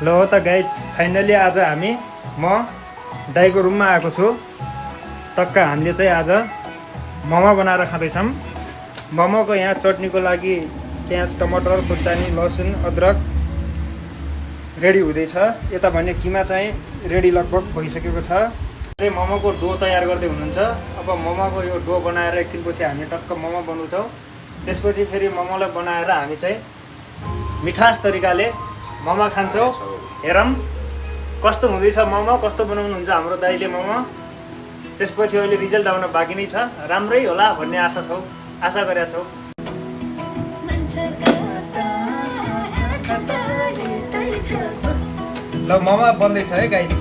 ल हो त गाइज फाइनली आज हामी म दाइको रुममा आएको छु। टक्क हामीले चाहिँ आज मोमो बनाएर खाँदैछौँ। मोमोको यहाँ चटनीको लागि प्याज टमाटर खुर्सानी लसुन अदरक रेडी हुँदैछ। यता भने किमा चाहिँ रेडी लगभग भइसकेको छ। चाहिँ मोमोको डो तयार गर्दै हुनुहुन्छ। अब मोमोको यो डो बनाएर एकछिनपछि हामी टक्क मोमो बनाउँछौँ। त्यसपछि फेरि मोमोलाई बनाएर हामी चाहिँ मिठास तरिकाले मोमो खान्छौँ। हेरौँ कस्तो हुँदैछ मोमो, कस्तो बनाउनुहुन्छ हाम्रो दाइले मोमो। त्यसपछि अहिले रिजल्ट आउन बाँकी नै छ। राम्रै होला भन्ने आशा गरेका छौँ। ल मोमो बन्दैछ है गाइज।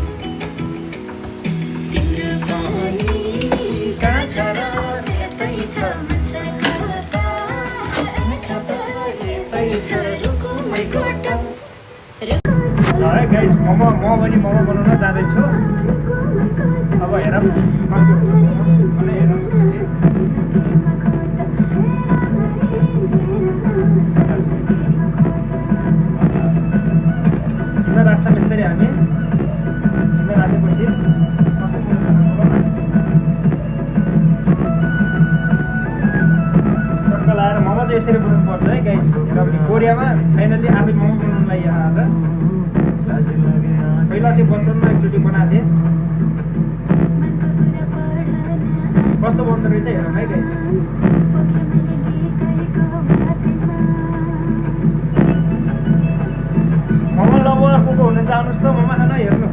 है गाइज म पनि मोमो बनाउन जाँदैछु। अब हेरौँ कस्तो हुन्छ मोमो हेरौँ। झुमा राख्छौँ यसरी हामी। झुमा राखेपछि टक्क लाएर मोमो चाहिँ यसरी बनाउनु पर्छ है गाइज। हेर कोरियामा फाइनल्ली आफै मोमो बनाउनुलाई यहाँ आज पहिला चाहिँ बचपनमा एकचोटि बनाएको थिएँ। कस्तो बन्दो रहेछ हेरौँ है गाइज। मोमो लभर को हुनुहुन्छ आउनुहोस् त मोमो खान हेर्नु।